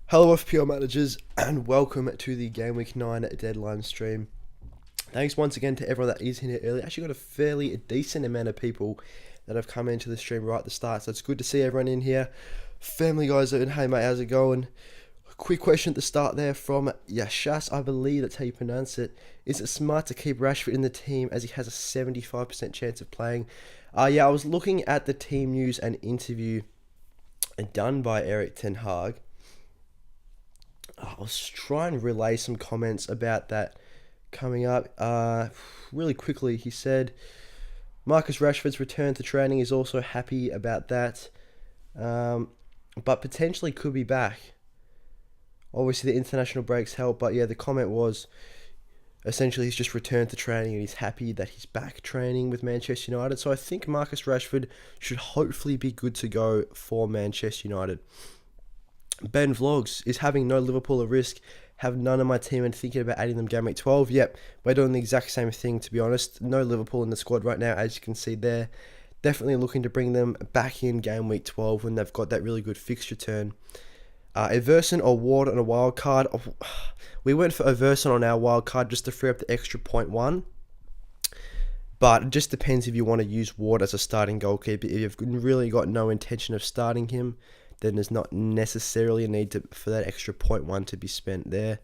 Hello FPL managers and welcome to the Game Week 9 deadline stream. Thanks once again to everyone that is in here early. Actually got a fairly decent amount of people that have come into the stream right at the start, so it's good to see everyone in here. Family guys, hey mate, how's it going? Quick question at the start there from Yashas, I believe that's how you pronounce it. Is it smart to keep Rashford in the team as he has a 75% chance of playing? Yeah, I was looking at the team news and interview done by Eric Ten Hag. I was trying to relay some comments about that coming up. Really quickly, he said Marcus Rashford's return to training is also happy about that, but potentially could be back. Obviously, the international breaks help, but yeah, the comment was essentially he's just returned to training and he's happy that he's back training with Manchester United. So I think Marcus Rashford should hopefully be good to go for Manchester United. Ben Vlogs is having no Liverpool at risk. Have none of my team and thinking about adding them game week 12. Yep, we're doing the exact same thing, to be honest. No Liverpool in the squad right now, as you can see there. Definitely looking to bring them back in game week 12 when they've got that really good fixture turn. Everson or Ward on a wild card. We went for Everson on our wild card just to free up the extra 0.1. But it just depends if you want to use Ward as a starting goalkeeper. If you've really got no intention of starting him, then there's not necessarily a need for that extra 0.1 to be spent there.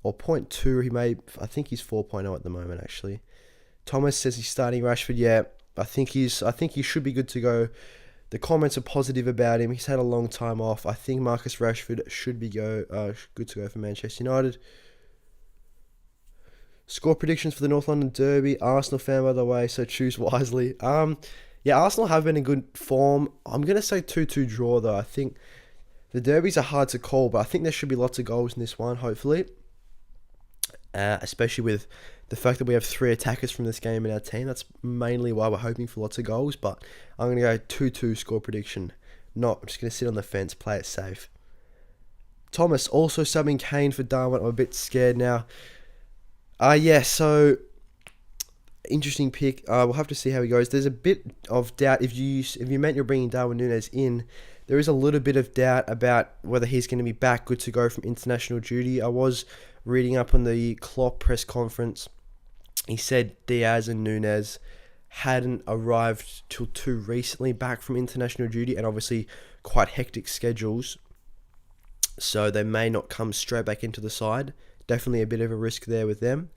Or 0.2, I think he's 4.0 at the moment actually. Thomas says he's starting Rashford. Yeah, I think he should be good to go. The comments are positive about him. He's had a long time off. I think Marcus Rashford should be good to go for Manchester United. Score predictions for the North London Derby. Arsenal fan, by the way, so choose wisely. Yeah, Arsenal have been in good form. I'm going to say 2-2 draw, though. I think the derbies are hard to call, but I think there should be lots of goals in this one, hopefully. Especially with the fact that we have 3 attackers from this game in our team. That's mainly why we're hoping for lots of goals, but I'm going to go 2-2 score prediction. I'm just going to sit on the fence, play it safe. Thomas also subbing Kane for Darwin. I'm a bit scared now. Yeah, so interesting pick. We'll have to see how he goes. There's a bit of doubt if you meant you're bringing Darwin Núñez in. There is a little bit of doubt about whether he's going to be back good to go from international duty. I was reading up on the Klopp press conference. He said Diaz and Núñez hadn't arrived till too recently back from international duty, and obviously quite hectic schedules, so they may not come straight back into the side. Definitely a bit of a risk there with them.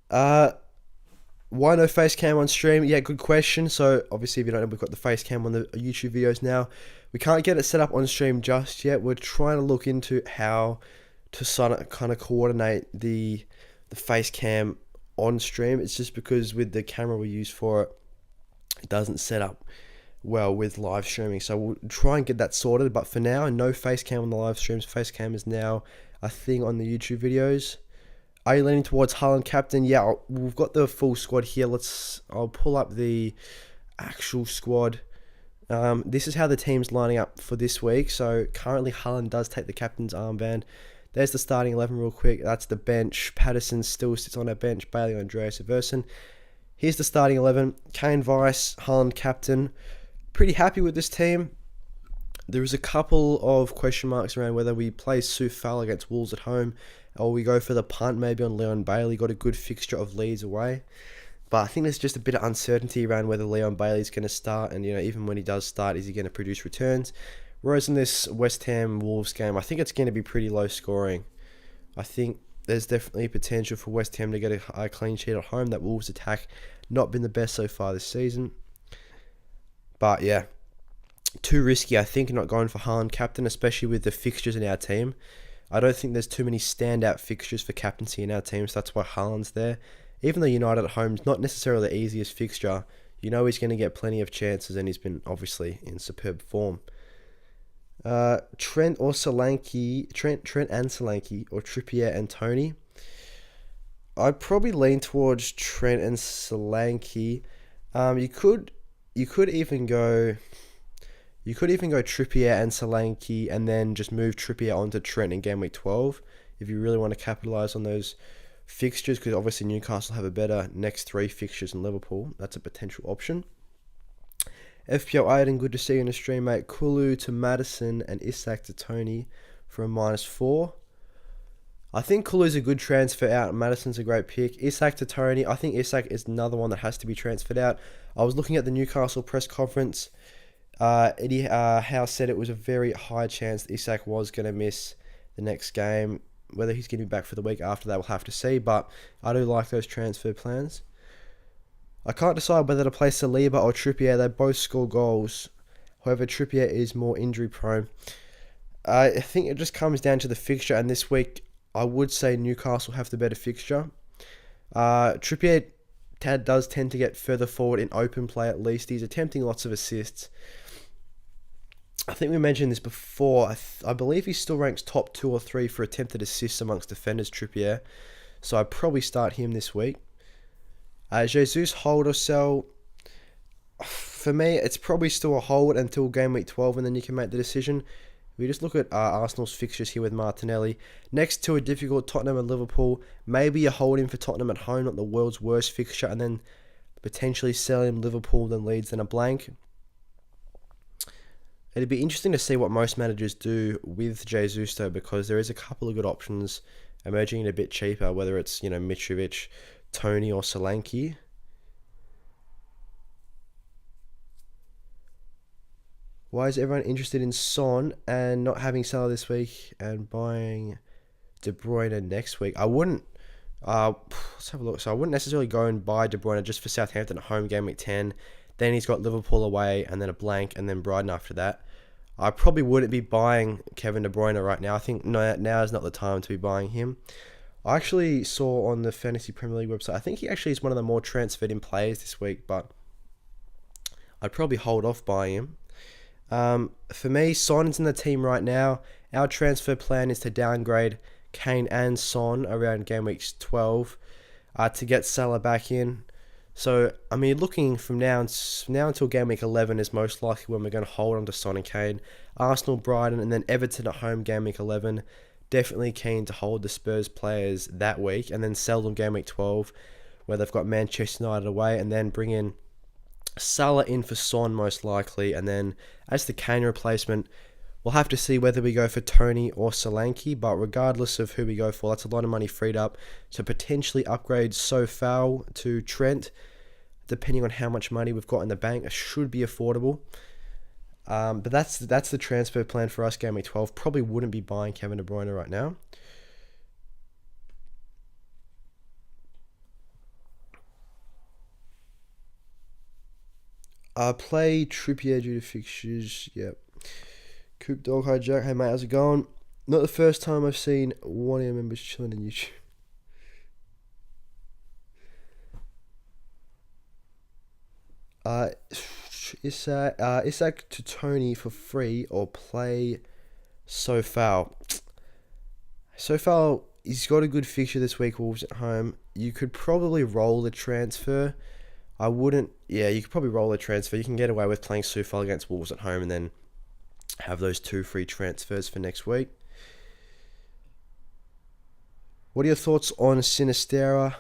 Why no face cam on stream? Yeah, good question. So obviously, if you don't know, we've got the face cam on the YouTube videos now. We can't get it set up on stream just yet. We're trying to look into how to kind of coordinate the face cam on stream. It's just because with the camera we use for it, it doesn't set up well with live streaming. So we'll try and get that sorted. But for now, no face cam on the live streams. Face cam is now a thing on the YouTube videos. Are you leaning towards Haaland captain? Yeah, we've got the full squad here. I'll pull up the actual squad. This is how the team's lining up for this week. So currently Haaland does take the captain's armband. There's the starting 11 real quick. That's the bench. Patterson still sits on our bench. Bailey, Andreas, Everson. Here's the starting 11. Kane vice, Haaland captain. Pretty happy with this team. There is a couple of question marks around whether we play Soufal against Wolves at home or we go for the punt maybe on Leon Bailey. Got a good fixture of Leeds away. But I think there's just a bit of uncertainty around whether Leon Bailey's going to start. And, even when he does start, is he going to produce returns? Whereas in this West Ham Wolves game, I think it's going to be pretty low scoring. I think there's definitely potential for West Ham to get a clean sheet at home. That Wolves attack not been the best so far this season. But yeah, too risky, I think, not going for Haaland captain, especially with the fixtures in our team. I don't think there's too many standout fixtures for captaincy in our team, so that's why Haaland's there. Even though United at home is not necessarily the easiest fixture, he's going to get plenty of chances, and he's been obviously in superb form. Trent and Solanke, or Trippier and Tony. I'd probably lean towards Trent and Solanke. You could even go Trippier and Solanke and then just move Trippier onto Trent in game week 12 if you really want to capitalise on those fixtures, because obviously Newcastle have a better next 3 fixtures than Liverpool. That's a potential option. FPL Aiden, good to see you in the stream, mate. Kulu to Madison and Isak to Tony for a -4. I think Kulu's a good transfer out. Madison's a great pick. Isak to Tony. I think Isak is another one that has to be transferred out. I was looking at the Newcastle press conference. Eddie Howe said it was a very high chance that Isak was going to miss the next game. Whether he's going to be back for the week after that, we'll have to see. But I do like those transfer plans. I can't decide whether to play Saliba or Trippier. They both score goals. However, Trippier is more injury prone. I think it just comes down to the fixture. And this week, I would say Newcastle have the better fixture. Trippier does tend to get further forward in open play at least. He's attempting lots of assists. I think we mentioned this before. I believe he still ranks top 2 or 3 for attempted assists amongst defenders, Trippier. So I'd probably start him this week. Jesus, hold or sell? For me, it's probably still a hold until game week 12, and then you can make the decision. We just look at Arsenal's fixtures here with Martinelli. Next to a difficult Tottenham and Liverpool, maybe a hold him for Tottenham at home, not the world's worst fixture, and then potentially sell him Liverpool, then Leeds, then a blank. It'd be interesting to see what most managers do with Jesus though, because there is a couple of good options emerging in a bit cheaper, whether it's, Mitrovic, Tony or Solanke. Why is everyone interested in Son and not having Salah this week and buying De Bruyne next week? I wouldn't. Let's have a look. So I wouldn't necessarily go and buy De Bruyne just for Southampton at home game week 10. Then he's got Liverpool away and then a blank and then Brighton after that. I probably wouldn't be buying Kevin De Bruyne right now. I think now is not the time to be buying him. I actually saw on the Fantasy Premier League website, I think he actually is one of the more transferred in players this week, but I'd probably hold off buying him. For me, Son's in the team right now. Our transfer plan is to downgrade Kane and Son around game week 12 to get Salah back in. So, looking from now until game week 11 is most likely when we're going to hold on to Son and Kane. Arsenal, Brighton, and then Everton at home game week 11. Definitely keen to hold the Spurs players that week and then sell them game week 12 where they've got Manchester United away and then bring in Salah in for Son most likely. And then as the Kane replacement, we'll have to see whether we go for Tony or Solanke, but regardless of who we go for, that's a lot of money freed up to potentially upgrade Sofal to Trent, depending on how much money we've got in the bank. It should be affordable. But that's the transfer plan for us, game week 12. Probably wouldn't be buying Kevin De Bruyne right now. Play Trippier due to fixtures. Yep. Coop Dog Hijack. Hey mate, how's it going? Not the first time I've seen one of your members chilling on YouTube. Isak to Tony for free or play Sofal. Sofal, he's got a good fixture this week, Wolves at home. You could probably roll the transfer. I wouldn't. Yeah, you could probably roll the transfer. You can get away with playing Sofal against Wolves at home and then have those 2 free transfers for next week. What are your thoughts on Sinistera?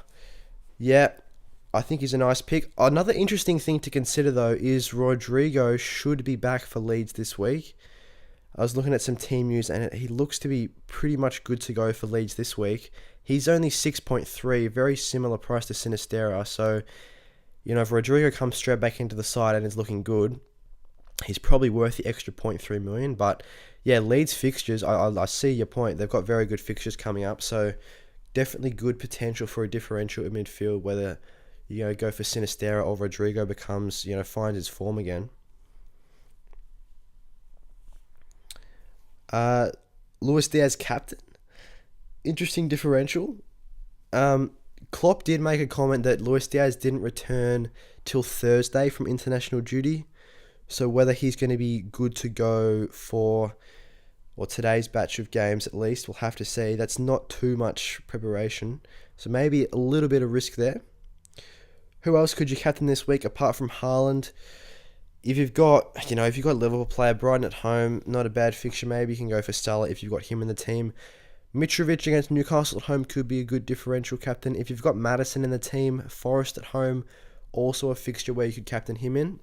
Yeah, I think he's a nice pick. Another interesting thing to consider, though, is Rodrigo should be back for Leeds this week. I was looking at some team news, and he looks to be pretty much good to go for Leeds this week. He's only 6.3, very similar price to Sinistera. So, if Rodrigo comes straight back into the side and is looking good, he's probably worth the extra 0.3 million. But, yeah, Leeds fixtures, I see your point. They've got very good fixtures coming up. So, definitely good potential for a differential in midfield, whether go for Sinistera or Rodrigo becomes, finds his form again. Luis Diaz captain. Interesting differential. Klopp did make a comment that Luis Diaz didn't return till Thursday from international duty. So whether he's going to be good to go for today's batch of games at least, we'll have to see. That's not too much preparation. So maybe a little bit of risk there. Who else could you captain this week apart from Haaland? If you've got Liverpool player, Brighton at home, not a bad fixture. Maybe you can go for Salah if you've got him in the team. Mitrovic against Newcastle at home could be a good differential captain. If you've got Maddison in the team, Forest at home, also a fixture where you could captain him in.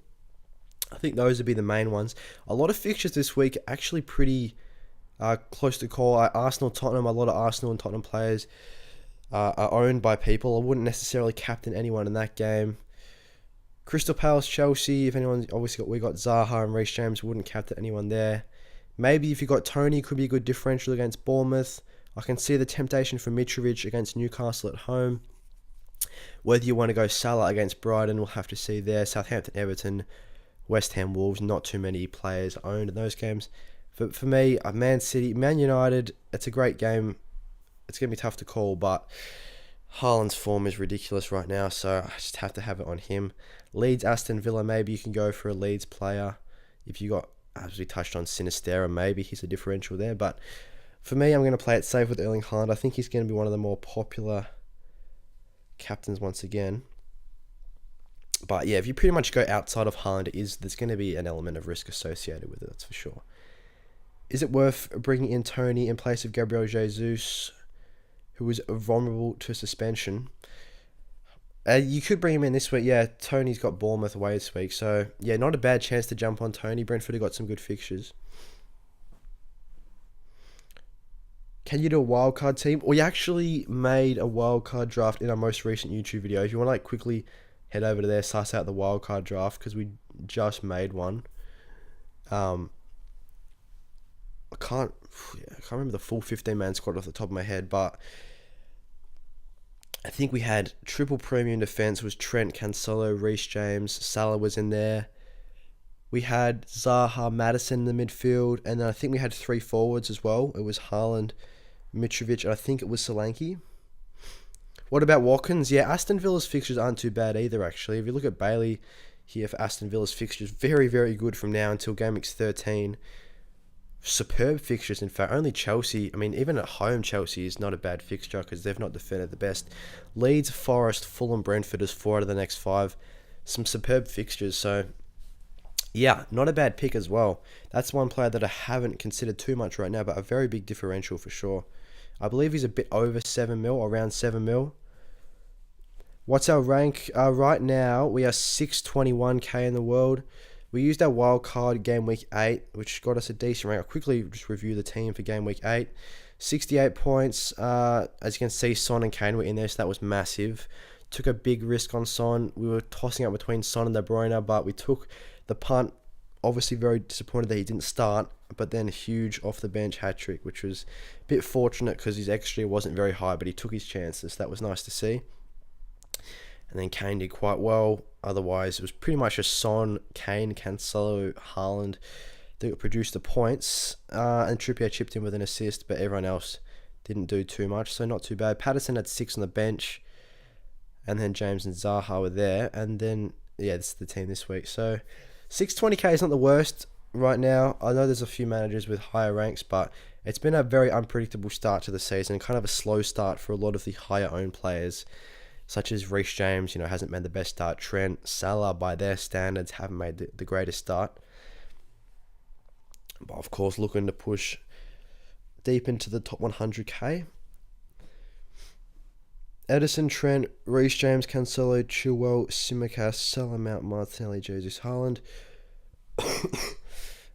I think those would be the main ones. A lot of fixtures this week are actually pretty close to call. Arsenal, Tottenham, a lot of Arsenal and Tottenham players are owned by people. I wouldn't necessarily captain anyone in that game. Crystal Palace, Chelsea, if anyone, obviously we got Zaha and Reece James, wouldn't captain anyone there. Maybe if you got Tony, could be a good differential against Bournemouth. I can see the temptation for Mitrovic against Newcastle at home. Whether you want to go Salah against Brighton, we'll have to see there. Southampton, Everton, West Ham, Wolves, not too many players owned in those games. For me, Man City, Man United, it's a great game. It's going to be tough to call, but Haaland's form is ridiculous right now, so I just have to have it on him. Leeds, Aston Villa, maybe you can go for a Leeds player. If you got, as we touched on, Sinistera, maybe he's a differential there. But for me, I'm going to play it safe with Erling Haaland. I think he's going to be one of the more popular captains once again. But yeah, if you pretty much go outside of Haaland, there's going to be an element of risk associated with it, that's for sure. Is it worth bringing in Tony in place of Gabriel Jesus, who was vulnerable to suspension? You could bring him in this week. Yeah, Tony's got Bournemouth away this week. So, yeah, not a bad chance to jump on Tony. Brentford have got some good fixtures. Can you do a wildcard team? We actually made a wildcard draft in our most recent YouTube video. If you want to quickly head over to there, suss out the wildcard draft, because we just made one. I can't remember the full 15-man squad off the top of my head, but I think we had triple premium defense was Trent, Cancelo, Reece James, Salah was in there. We had Zaha, Maddison in the midfield, and then I think we had 3 forwards as well. It was Haaland, Mitrovic, and I think it was Solanke. What about Watkins? Yeah, Aston Villa's fixtures aren't too bad either, actually. If you look at Bailey here for Aston Villa's fixtures, very, very good from now until Gameweek 13. Superb fixtures, in fact. Only Chelsea, I mean, even at home, Chelsea is not a bad fixture because they've not defended the best. Leeds, Forest, Fulham, Brentford is 4 out of the next 5. Some superb fixtures, so yeah, not a bad pick as well. That's one player that I haven't considered too much right now, but a very big differential for sure. I believe he's a bit over 7 mil, around 7 mil. What's our rank? Right now, we are 621k in the world. We used our wildcard game week 8, which got us a decent rank. I'll quickly just review the team for game week 8. 68 points. As you can see, Son and Kane were in there, so that was massive. Took a big risk on Son. We were tossing up between Son and De Bruyne, but we took the punt. Obviously very disappointed that he didn't start, but then a huge off the bench hat-trick, which was a bit fortunate because his XG wasn't very high, but he took his chances. That was nice to see. And then Kane did quite well. Otherwise, it was pretty much just Son, Kane, Cancelo, Haaland that produced the points. And Trippier chipped in with an assist, but everyone else didn't do too much, so not too bad. Patterson had 6 on the bench, and then James and Zaha were there. And then, yeah, this is the team this week. So 620k is not the worst right now. I know there's a few managers with higher ranks, but it's been a very unpredictable start to the season, kind of a slow start for a lot of the higher owned players, such as Reece James, hasn't made the best start. Trent, Salah, by their standards, haven't made the greatest start. But of course, looking to push deep into the top 100k. Edison, Trent, Reece James, Cancelo, Chilwell, Tsimikas, Salah, Mount, Martinelli, Jesus, Haaland.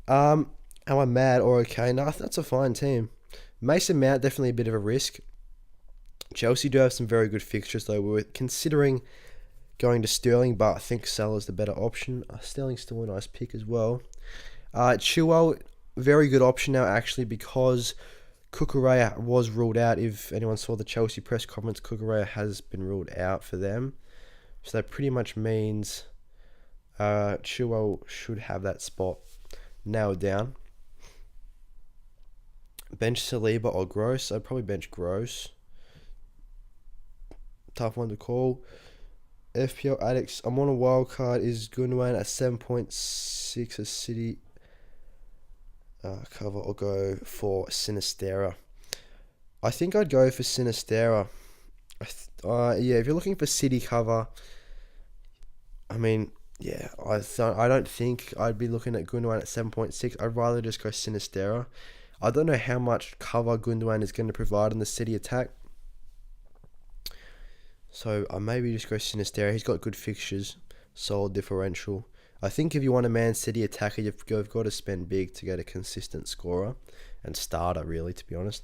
Am I mad or okay? No, that's a fine team. Mason Mount, definitely a bit of a risk. Chelsea do have some very good fixtures, though. We were considering going to Sterling, but I think Salah's the better option. Sterling's still a nice pick as well. Chilwell, very good option now, actually, because Cucurella was ruled out. If anyone saw the Chelsea press conference, Cucurella has been ruled out for them. So that pretty much means Chilwell should have that spot nailed down. Bench Saliba or Gross? I'd probably bench Gross. Tough one to call. FPL addicts. I'm on a wild card. Is Gundogan at 7.6 a City cover? I'll go for Sinistera. I think I'd go for Sinistera. Yeah, if you're looking for City cover, I mean, yeah, I don't think I'd be looking at Gundogan at 7.6. I'd rather just go Sinistera. I don't know how much cover Gundogan is going to provide in the City attack. So I maybe just go Sinistera. He's got good fixtures, solid differential. I think if you want a Man City attacker, you've got to spend big to get a consistent scorer and starter, really, to be honest.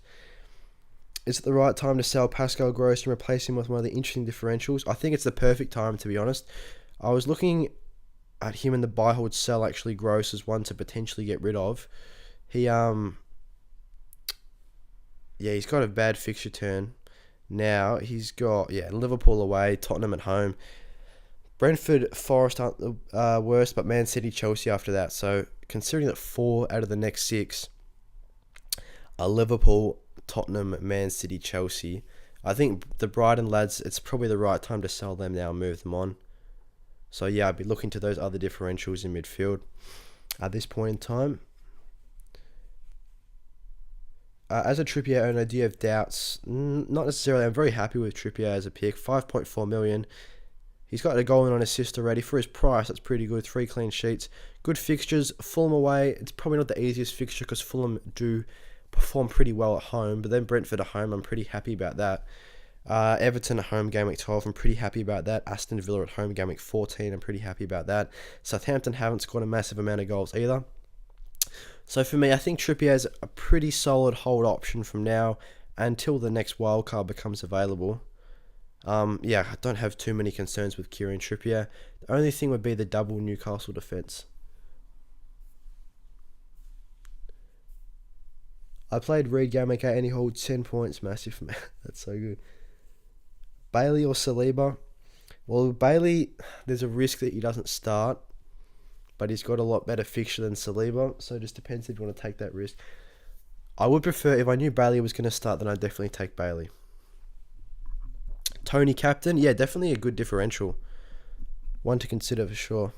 Is it the right time to sell Pascal Gross and replace him with one of the interesting differentials? I think it's the perfect time, to be honest. I was looking at him in the buy, hold, sell, actually. Gross as one to potentially get rid of. He's got a bad fixture turn. Now he's got Liverpool away, Tottenham at home, Brentford, Forest aren't the worst, but Man City, Chelsea after that. So considering that 4 out of the next 6 are Liverpool, Tottenham, Man City, Chelsea, I think the Brighton lads, it's probably the right time to sell them now and move them on. So yeah, I'd be looking to those other differentials in midfield at this point in time. As a Trippier owner, do you have doubts? Not necessarily. I'm very happy with Trippier as a pick. 5.4 million. He's got a goal and an assist already. For his price, that's pretty good. 3 clean sheets. Good fixtures. Fulham away. It's probably not the easiest fixture because Fulham do perform pretty well at home. But then Brentford at home, I'm pretty happy about that. Everton at home, game week 12, I'm pretty happy about that. Aston Villa at home, game week 14, I'm pretty happy about that. Southampton haven't scored a massive amount of goals either. So for me, I think Trippier is a pretty solid hold option from now until the next wildcard becomes available. I don't have too many concerns with Kieran Trippier. The only thing would be the double Newcastle defence. I played Reed game week 8 and he holds 10 points. Massive. That's so good. Bailey or Saliba? Well, Bailey, there's a risk that he doesn't start, but he's got a lot better fixture than Saliba, so it just depends if you want to take that risk. I would prefer, if I knew Bailey was going to start, then I'd definitely take Bailey. Tony captain? Yeah, definitely a good differential. One to consider for sure.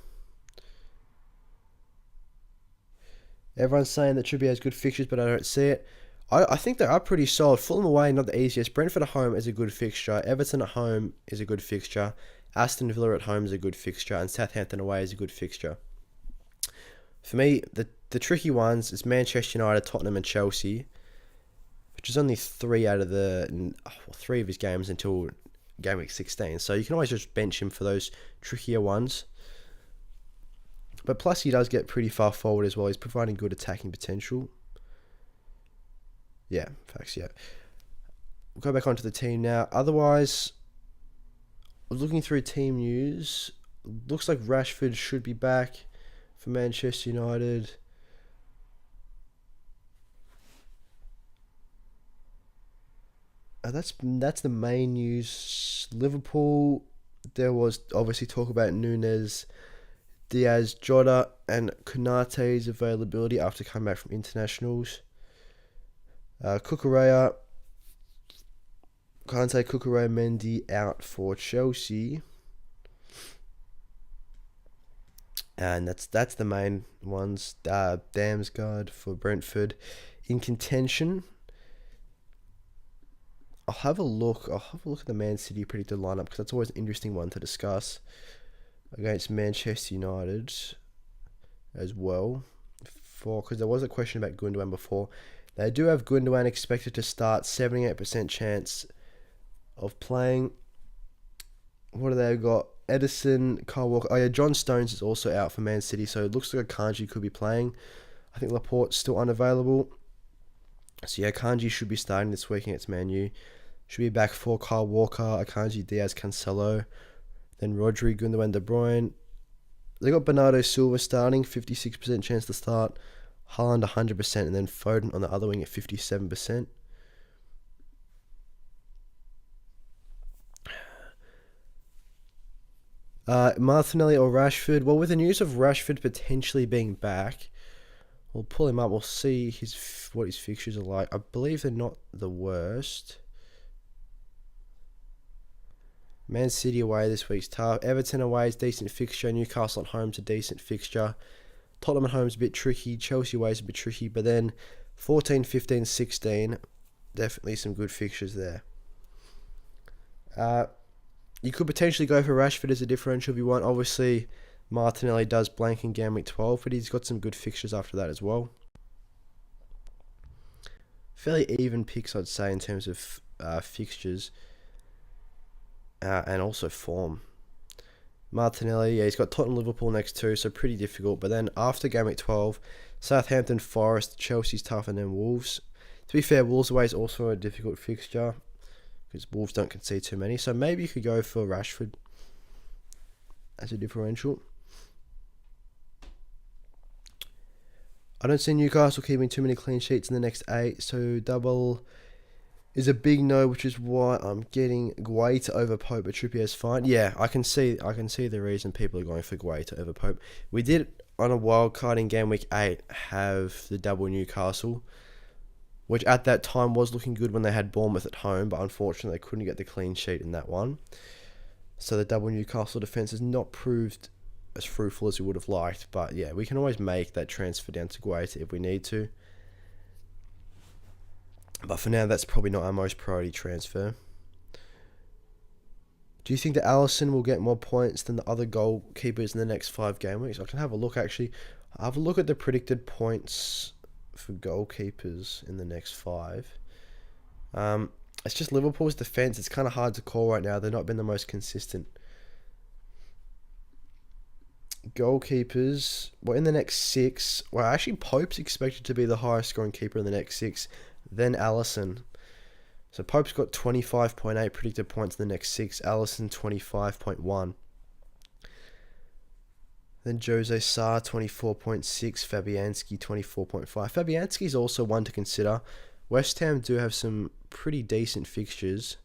Everyone's saying that Trippier has good fixtures, but I don't see it. I think they are pretty solid. Fulham away, not the easiest. Brentford at home is a good fixture. Everton at home is a good fixture. Aston Villa at home is a good fixture. And Southampton away is a good fixture. For me, the tricky ones is Manchester United, Tottenham and Chelsea, which is only 3 out of the 3 of his games until game week 16. So you can always just bench him for those trickier ones. But plus he does get pretty far forward as well. He's providing good attacking potential. Yeah, facts, yeah. We'll go back onto the team now. Otherwise, looking through team news, looks like Rashford should be back for Manchester United. That's the main news. Liverpool, there was obviously talk about Núñez, Diaz, Jota, and Konate's availability after coming back from internationals. Cucurella, Kante, Cucurella, Mendy out for Chelsea. And that's the main ones. Damsgaard for Brentford in contention. I'll have a look at the Man City predicted lineup because that's always an interesting one to discuss against Manchester United as well. Because there was a question about Gundogan before. They do have Gundogan expected to start, 78% chance of playing. What do they got? Edison, Kyle Walker. Oh yeah, John Stones is also out for Man City, so it looks like Akanji could be playing. I think Laporte's still unavailable. So yeah, Akanji should be starting this week against Man U. Should be back for Kyle Walker, Akanji, Diaz, Cancelo. Then Rodri, Gundogan, De Bruyne. They got Bernardo Silva starting, 56% chance to start. Haaland 100%, and then Foden on the other wing at 57%. Martinelli or Rashford? Well, with the news of Rashford potentially being back, we'll pull him up. We'll see what his fixtures are like. I believe they're not the worst. Man City away this week's tough. Everton away is decent fixture. Newcastle at home's a decent fixture. Tottenham at home's a bit tricky. Chelsea away is a bit tricky. But then 14, 15, 16, definitely some good fixtures there. You could potentially go for Rashford as a differential if you want. Obviously, Martinelli does blank in game week 12, but he's got some good fixtures after that as well. Fairly even picks, I'd say, in terms of fixtures and also form. Martinelli, yeah, he's got Tottenham, Liverpool next too, so pretty difficult. But then after Game Week 12, Southampton, Forest, Chelsea's tough, and then Wolves. To be fair, Wolves away is also a difficult fixture because Wolves don't concede too many. So maybe you could go for Rashford as a differential. I don't see Newcastle keeping too many clean sheets in the next 8, so double is a big no, which is why I'm getting Guaita over Pope, but Trippier's fine. Yeah, I can see the reason people are going for Guaita over Pope. We did on a wildcard in game week 8 have the double Newcastle, which at that time was looking good when they had Bournemouth at home, but unfortunately they couldn't get the clean sheet in that one. So the double Newcastle defence has not proved as fruitful as we would have liked, but yeah, we can always make that transfer down to Guaita if we need to. But for now, that's probably not our most priority transfer. Do you think that Alisson will get more points than the other goalkeepers in the next 5 game weeks? I can have a look, actually. I'll have a look at the predicted points for goalkeepers in the next 5. It's just Liverpool's defence. It's kind of hard to call right now. They've not been the most consistent. Goalkeepers, well, in the next 6, well, actually Pope's expected to be the highest scoring keeper in the next 6, then Alisson. So Pope's got 25.8 predicted points in the next 6, Alisson 25.1. Then Jose Sarr 24.6, Fabianski 24.5. Fabianski's also one to consider. West Ham do have some pretty decent fixtures.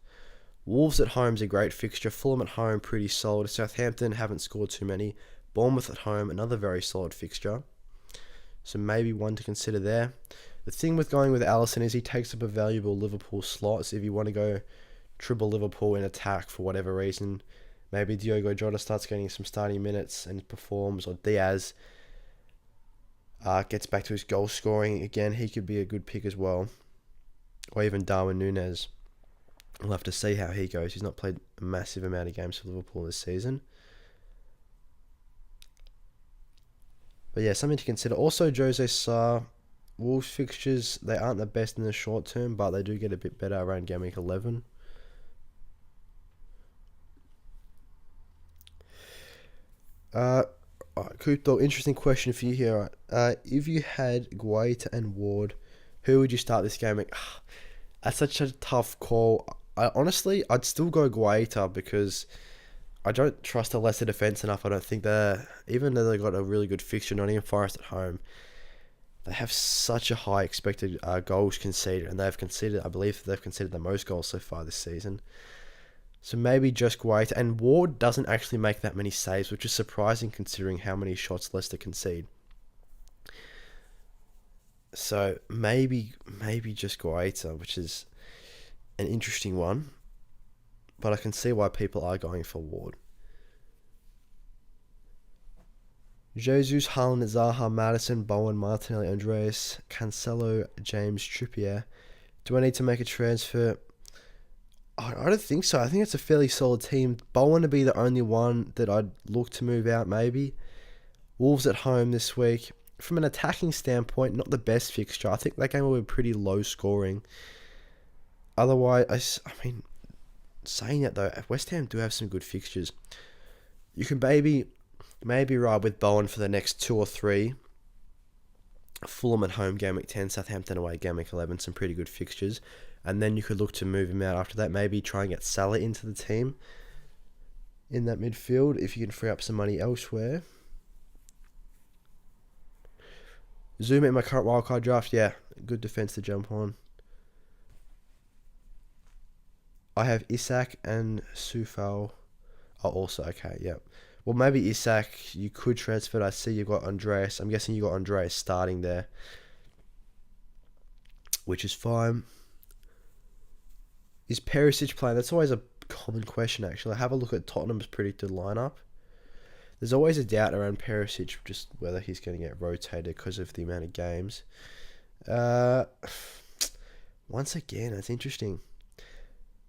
Wolves at home is a great fixture. Fulham at home, pretty solid. Southampton haven't scored too many. Bournemouth at home, another very solid fixture. So maybe one to consider there. The thing with going with Alisson is he takes up a valuable Liverpool slot. So if you want to go triple Liverpool in attack for whatever reason, maybe Diogo Jota starts getting some starting minutes and performs, or Diaz gets back to his goal scoring again, he could be a good pick as well. Or even Darwin Núñez. We'll have to see how he goes. He's not played a massive amount of games for Liverpool this season. But yeah, something to consider. Also, Jose Sarr, Wolves fixtures, they aren't the best in the short term, but they do get a bit better around game week 11. Coop, interesting question for you here. If you had Guaita and Ward, who would you start this game? That's such a tough call. Honestly, I'd still go Guaita because I don't trust the Leicester defence enough. I don't think even though they got a really good fixture, Nottingham Forest at home, they have such a high expected goals conceded, and I believe they've conceded the most goals so far this season. So maybe just Guaita. And Ward doesn't actually make that many saves, which is surprising considering how many shots Leicester concede. So maybe just Guaita, which is an interesting one. But I can see why people are going for Ward. Jesus, Haaland, Zaha, Maddison, Bowen, Martinelli, Andreas, Cancelo, James, Trippier. Do I need to make a transfer? I don't think so. I think it's a fairly solid team. Bowen would be the only one that I'd look to move out, maybe. Wolves at home this week. From an attacking standpoint, not the best fixture. I think that game will be pretty low scoring. Otherwise, saying that though, West Ham do have some good fixtures. You can maybe ride with Bowen for the next 2 or 3. Fulham at home, game week 10, Southampton away, game week 11, some pretty good fixtures. And then you could look to move him out after that. Maybe try and get Salah into the team in that midfield if you can free up some money elsewhere. Zoom in my current wildcard draft, yeah, good defence to jump on. I have Isak and Soufal are also okay, yeah. Well, maybe Isak, you could transfer it. I see you've got Andreas. I'm guessing you got Andreas starting there, which is fine. Is Perisic playing? That's always a common question, actually. Have a look at Tottenham's predicted lineup. There's always a doubt around Perisic, just whether he's going to get rotated because of the amount of games. Once again, it's interesting.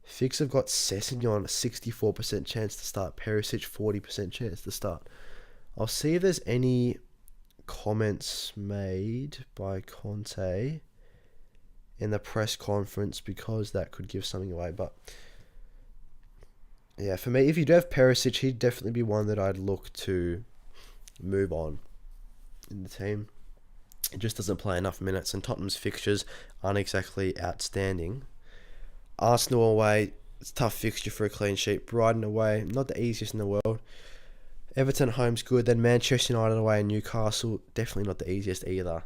Fix have got Sessegnon, a 64% chance to start. Perisic, 40% chance to start. I'll see if there's any comments made by Conte in the press conference because that could give something away. But Yeah, for me, if you do have Perisic, he'd definitely be one that I'd look to move on in the team. He just doesn't play enough minutes, and Tottenham's fixtures aren't exactly outstanding. Arsenal away, it's a tough fixture for a clean sheet. Brighton away, not the easiest in the world. Everton at home's good. Then Manchester United away and Newcastle, definitely not the easiest either.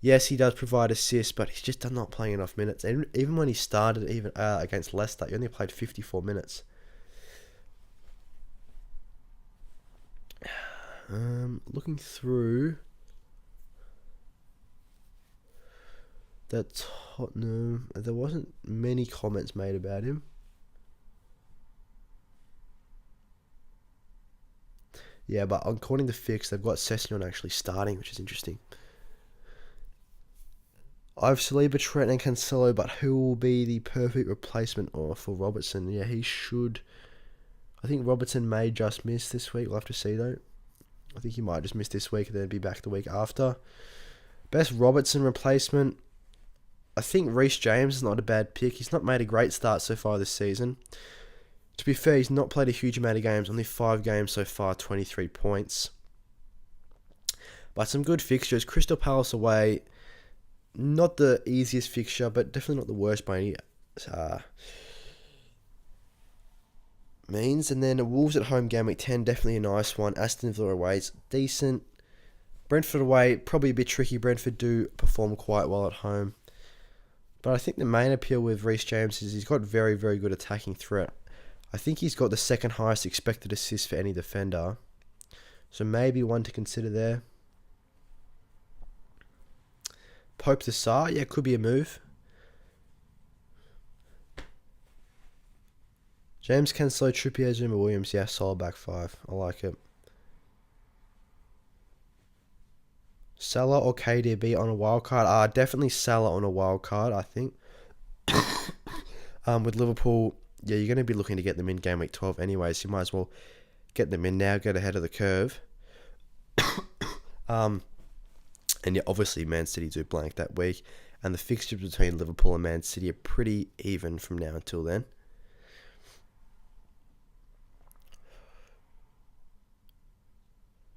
Yes, he does provide assists, but he's just not playing enough minutes. And even when he started, even against Leicester, he only played 54 minutes. Looking through that Tottenham, there wasn't many comments made about him. Yeah, but according to Fix, they've got Sessegnon actually starting, which is interesting. I have Saliba, Trent, and Cancelo, but who will be the perfect replacement for Robertson? Yeah, he should. I think Robertson may just miss this week. We'll have to see, though. I think he might just miss this week and then be back the week after. Best Robertson replacement. I think Reece James is not a bad pick. He's not made a great start so far this season. To be fair, he's not played a huge amount of games. Only 5 games so far, 23 points. But some good fixtures. Crystal Palace away. Not the easiest fixture, but definitely not the worst by any means. And then Wolves at home, Gameweek 10, definitely a nice one. Aston Villa away is decent. Brentford away, probably a bit tricky. Brentford do perform quite well at home. But I think the main appeal with Reece James is he's got very, very good attacking threat. I think he's got the second highest expected assist for any defender. So maybe one to consider there. Pope to Sarr, yeah, could be a move. James Cancelo, Trippier, Zuma, Williams, yeah, solid back 5. I like it. Salah or KDB on a wildcard? Definitely Salah on a wildcard, I think. With Liverpool, yeah, you're going to be looking to get them in Game Week 12 anyway, so you might as well get them in now, get ahead of the curve. And yeah, obviously Man City do blank that week, and the fixtures between Liverpool and Man City are pretty even from now until then.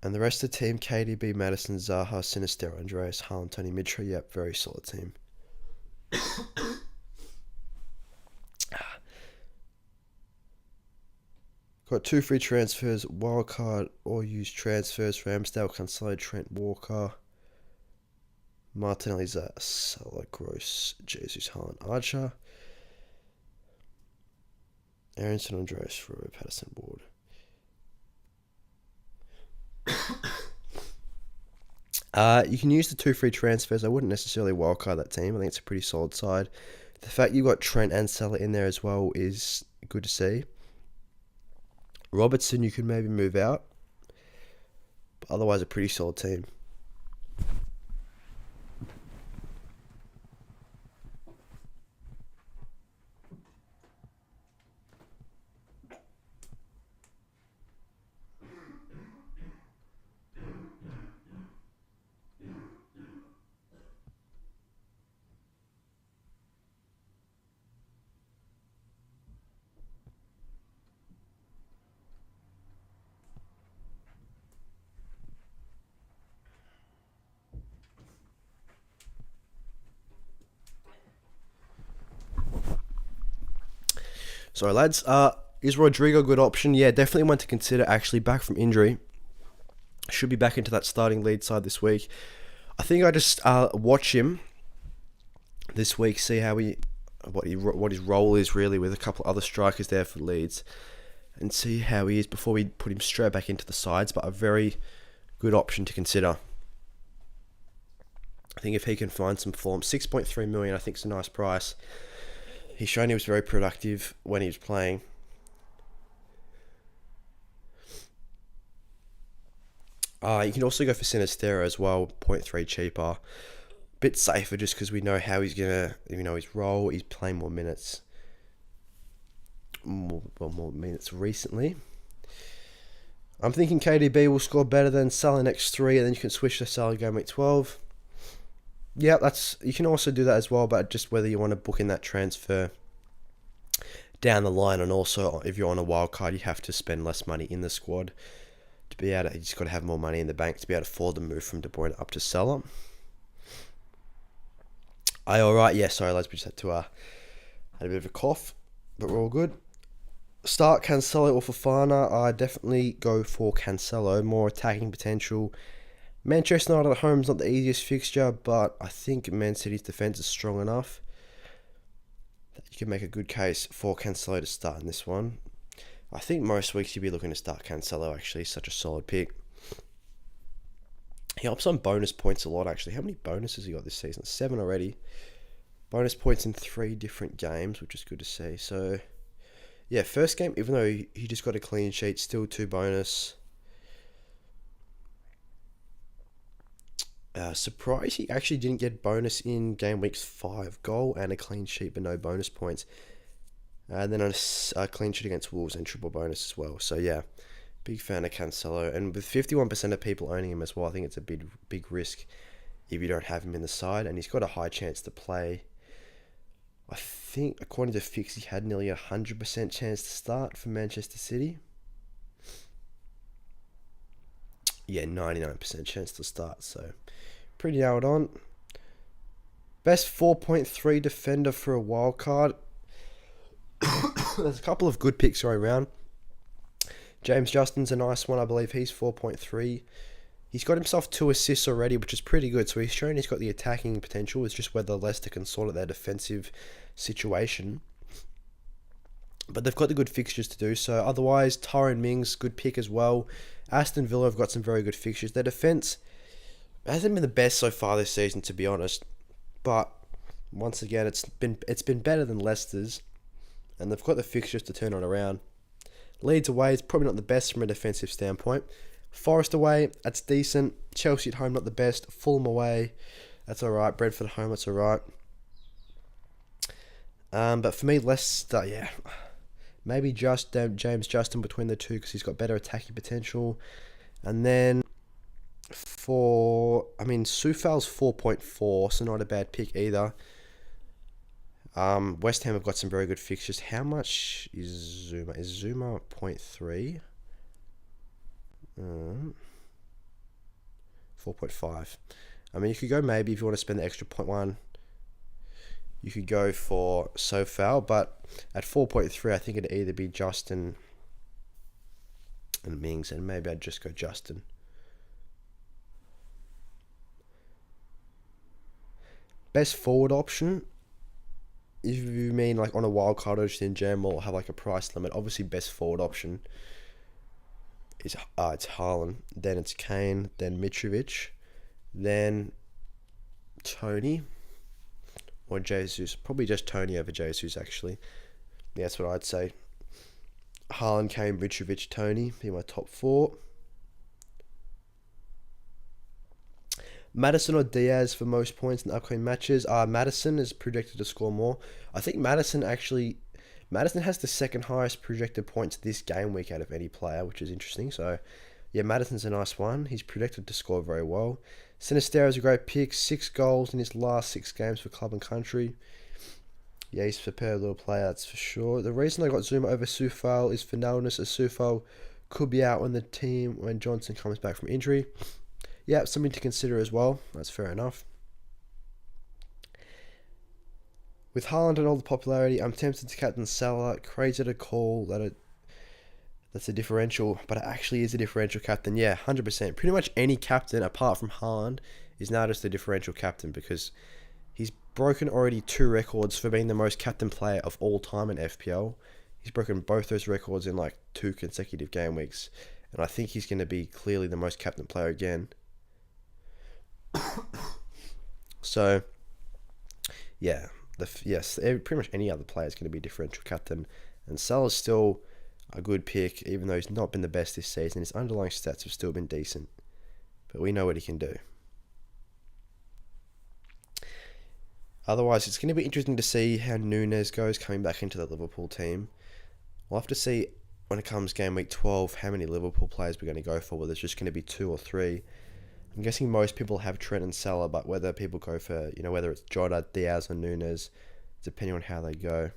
And the rest of the team, KDB, Madison, Zaha, Sinister, Andreas, Haaland, Tony Mitra, yep, very solid team. Got 2 free transfers, Wildcard or use transfers for Ramsdale, Cancelo, Trent, Walker, Martinelli, Salah, Gross, Jesus, Haaland, Archer, Aronson, Andreas, Rowe, Patterson, Ward. You can use the 2 free transfers. I wouldn't necessarily wildcard that team. I think it's a pretty solid side. The fact you've got Trent and Salah in there as well is good to see. Robertson you could maybe move out. But otherwise a pretty solid team. Sorry, lads. Is Rodrigo a good option? Yeah, definitely one to consider. Actually, back from injury. Should be back into that starting lead side this week. I think I just watch him this week, see how what his role is really with a couple of other strikers there for Leeds, and see how he is before we put him straight back into the sides. But a very good option to consider. I think if he can find some form, 6.3 million, I think is a nice price. He's shown he was very productive when he was playing. You can also go for Sinistero as well, 0.3 cheaper. Bit safer just because we know how he's going to, his role. He's playing more minutes. More minutes recently. I'm thinking KDB will score better than Salah next 3, and then you can switch to Salah Game Week 12. Yeah, you can also do that as well, but just whether you want to book in that transfer down the line. And also, if you're on a wild card, you have to spend less money in the squad to be able to. You just got to have more money in the bank to be able to afford the move from De Bruyne up to Salah. Alright, yeah, sorry, lads, we just had a bit of a cough, but we're all good. Start Cancelo or Fofana. I definitely go for Cancelo. More attacking potential. Manchester United at home is not the easiest fixture, but I think Man City's defence is strong enough that you can make a good case for Cancelo to start in this one. I think most weeks you'd be looking to start Cancelo, actually. Such a solid pick. He helps on bonus points a lot, actually. How many bonuses he got this season? 7 already. Bonus points in 3 different games, which is good to see. So, yeah, first game, even though he just got a clean sheet, still 2 bonus. Surprised he actually didn't get bonus in game week's 5 goal and a clean sheet, but no bonus points. And then a clean sheet against Wolves and triple bonus as well. So, yeah. Big fan of Cancelo, and with 51% of people owning him as well, I think it's a big risk if you don't have him in the side, and he's got a high chance to play. I think, according to Fix, he had nearly 100% chance to start for Manchester City. Yeah, 99% chance to start, so pretty nailed on. Best 4.3 defender for a wild card. There's a couple of good picks going around. James Justin's a nice one, I believe. He's 4.3. He's got himself 2 assists already, which is pretty good. So he's shown he's got the attacking potential. It's just whether Leicester can sort out their defensive situation. But they've got the good fixtures to do so. Otherwise, Tyrone Mings, good pick as well. Aston Villa have got some very good fixtures. Their defence hasn't been the best so far this season, to be honest. But once again, it's been better than Leicester's. And they've got the fixtures to turn it around. Leeds away is probably not the best from a defensive standpoint. Forest away, that's decent. Chelsea at home, not the best. Fulham away, that's alright. Brentford at home, that's alright. But for me, Leicester, yeah. Maybe just James Justin between the two because he's got better attacking potential. And then Soufal's 4.4, so not a bad pick either. West Ham have got some very good fixtures. How much is Zuma? Is Zuma 0.3? 4.5. I mean, you could go maybe if you want to spend the extra 0.1. You could go for Soufal, but at 4.3, I think it'd either be Justin and Mings, and maybe I'd just go Justin. Best forward option. If you mean like on a wild card or just in general, have like a price limit. Obviously, best forward option is it's Haaland. Then it's Kane. Then Mitrovic. Then Tony or Jesus. Probably just Tony over Jesus actually. Yeah, that's what I'd say. Haaland, Kane, Mitrovic, Tony. Be my top 4. Maddison or Diaz for most points in the upcoming matches. Maddison is projected to score more. I think Maddison has the second highest projected points this game week out of any player, which is interesting. So, yeah, Maddison's a nice one. He's projected to score very well. Sinisterra is a great pick. 6 goals in his last 6 games for club and country. Yeah, he's a superb little player, that's for sure. The reason I got Zuma over Soufal is for nullness, as Soufal could be out when Johnson comes back from injury. Yeah, something to consider as well. That's fair enough. With Haaland and all the popularity, I'm tempted to captain Salah. Crazy to call that's a differential, but it actually is a differential captain. Yeah, 100%. Pretty much any captain apart from Haaland is now just a differential captain because he's broken already 2 records for being the most captain player of all time in FPL. He's broken both those records in like 2 consecutive game weeks, and I think he's going to be clearly the most captain player again. So, yeah, pretty much any other player is going to be a differential captain, and Salah's still a good pick, even though he's not been the best this season. His underlying stats have still been decent, but we know what he can do. Otherwise, it's going to be interesting to see how Núñez goes coming back into the Liverpool team. We'll have to see when it comes game week 12 how many Liverpool players we're going to go for, whether it's just going to be 2 or 3. I'm guessing most people have Trent and Salah, but whether people go for, whether it's Jota, Diaz or Núñez, depending on how they go.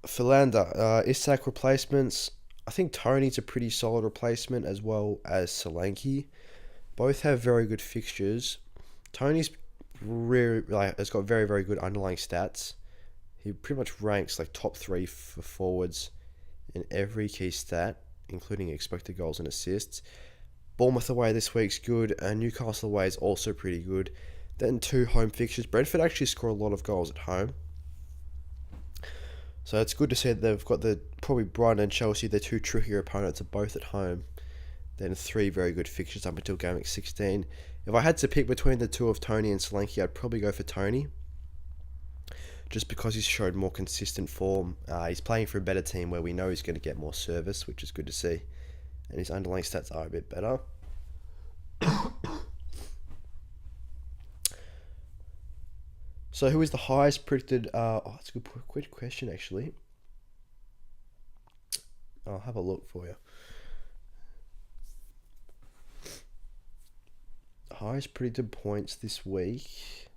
Philander, Isak replacements. I think Tony's a pretty solid replacement as well as Solanke. Both have very good fixtures. Tony's has got very, very good underlying stats. He pretty much ranks like top three for forwards in every key stat, including expected goals and assists. Bournemouth away this week's good, and Newcastle away is also pretty good. Then 2 home fixtures. Brentford actually score a lot of goals at home. So it's good to see that they've got probably Brighton and Chelsea, their 2 trickier opponents, are both at home. Then 3 very good fixtures up until Gameweek 16. If I had to pick between the 2 of Tony and Solanke, I'd probably go for Tony. Just because he's showed more consistent form. He's playing for a better team where we know he's going to get more service, which is good to see. And his underlying stats are a bit better. So who is the highest predicted... that's a good question, actually. I'll have a look for you. Highest predicted points this week.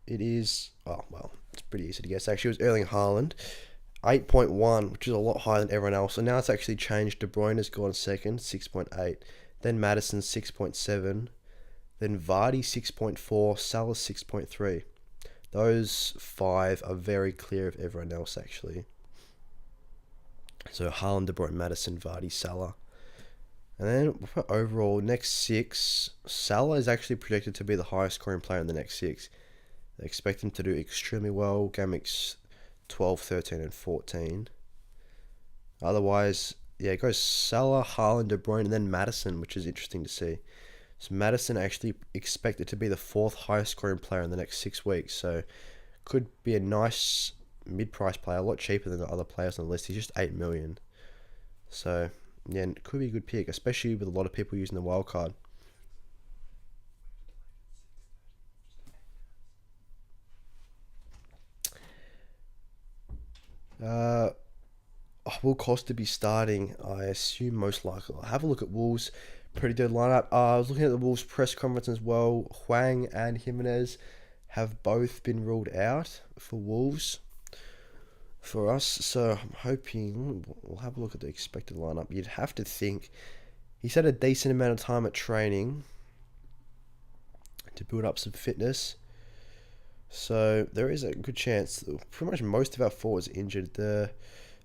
It is... Oh, well, it's pretty easy to guess. Actually, it was Erling Haaland. 8.1, which is a lot higher than everyone else. So now it's actually changed. De Bruyne has gone second, 6.8. Then Maddison, 6.7. Then Vardy, 6.4. Salah, 6.3. Those 5 are very clear of everyone else, actually. So Haaland, De Bruyne, Maddison, Vardy, Salah. And then for overall, next 6, Salah is actually predicted to be the highest scoring player in the next 6. They expect him to do extremely well. Gameweeks 12, 13, and 14. Otherwise, yeah, it goes Salah, Haaland, De Bruyne, and then Maddison, which is interesting to see. So Maddison actually expected to be the 4th highest scoring player in the next 6 weeks. So could be a nice mid-price player, a lot cheaper than the other players on the list. He's just 8 million. So yeah, it could be a good pick, especially with a lot of people using the wildcard. Will Costa be starting? I assume most likely. I'll have a look at Wolves. Pretty good lineup. I was looking at the Wolves press conference as well. Hwang and Jimenez have both been ruled out for Wolves for us. So I'm hoping we'll have a look at the expected lineup. You'd have to think he's had a decent amount of time at training to build up some fitness. So there is a good chance pretty much most of our forwards are injured. The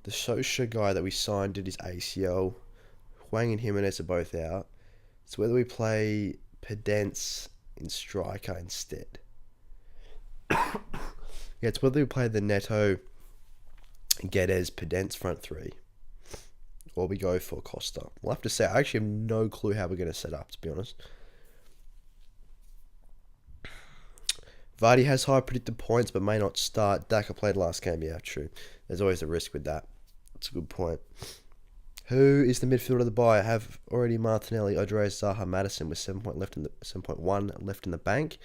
Sosa guy that we signed did his ACL. Hwang and Jimenez are both out. It's whether we play Pedence in striker instead. Yeah, it's whether we play the Neto, Guedes, Pedence front 3. Or we go for Costa. We'll have to say, I actually have no clue how we're going to set up, to be honest. Vardy has high predicted points but may not start. Daka played last game. Yeah, true. There's always a risk with that. That's a good point. Who is the midfielder of the buy? I have already Martinelli, Odre, Zaha, Maddison with 7.1 left in the bank.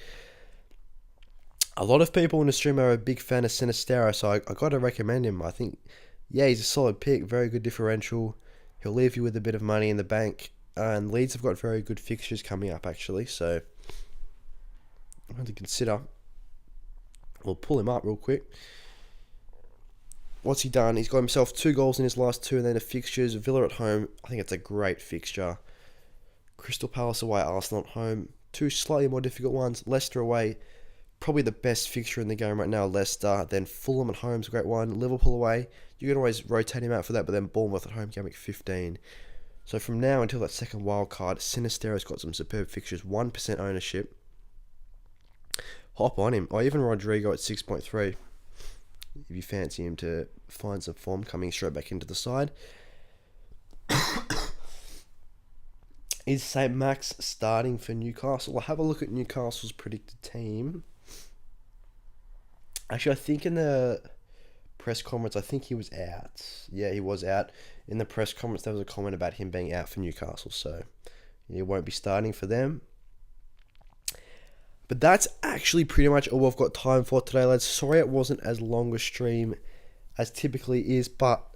A lot of people in the stream are a big fan of Sinistero, so I got to recommend him. I think, yeah, he's a solid pick. Very good differential. He'll leave you with a bit of money in the bank. And Leeds have got very good fixtures coming up, actually. So I want to consider. We'll pull him up real quick. What's he done? He's got himself 2 goals in his last 2, and then the fixtures. Villa at home. I think it's a great fixture. Crystal Palace away, Arsenal at home. 2 slightly more difficult ones. Leicester away. Probably the best fixture in the game right now, Leicester. Then Fulham at home is a great one. Liverpool away. You can always rotate him out for that, but then Bournemouth at home, Gameweek 15. So from now until that second wild card, Sinistero's got some superb fixtures. 1% ownership. Hop on him. Or even Rodrigo at 6.3. If you fancy him to find some form coming straight back into the side. Is St. Max starting for Newcastle? We'll have a look at Newcastle's predicted team. Actually, I think in the press conference, I think he was out. Yeah, he was out. In the press conference, there was a comment about him being out for Newcastle. So, he won't be starting for them. But that's actually pretty much all we've got time for today, lads. Sorry it wasn't as long a stream as typically is, but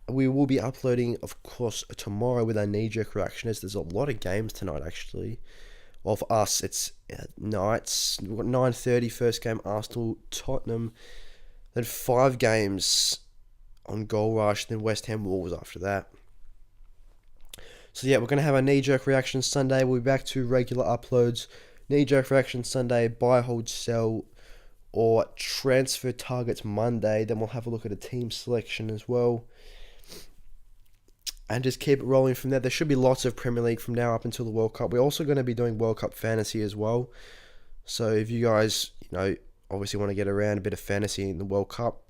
we will be uploading, of course, tomorrow with our knee-jerk reaction, as there's a lot of games tonight, actually. Well, for us, it's nights. We've got 9:30 first game, Arsenal, Tottenham. Then 5 games on Goal Rush, then West Ham Wolves after that. So yeah, we're going to have our knee-jerk reaction Sunday. We'll be back to regular uploads. Knee-jerk reaction Sunday, buy, hold, sell, or transfer targets Monday. Then we'll have a look at a team selection as well. And just keep it rolling from there. There should be lots of Premier League from now up until the World Cup. We're also going to be doing World Cup fantasy as well. So if you guys, obviously want to get around a bit of fantasy in the World Cup,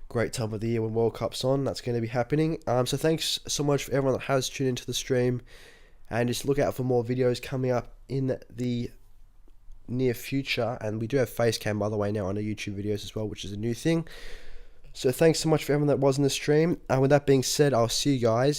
great time of the year when World Cup's on. That's going to be happening. So thanks so much for everyone that has tuned into the stream. And just look out for more videos coming up in the near future. And we do have face cam, by the way, now on our YouTube videos as well, which is a new thing. So thanks so much for everyone that was in the stream. And with that being said, I'll see you guys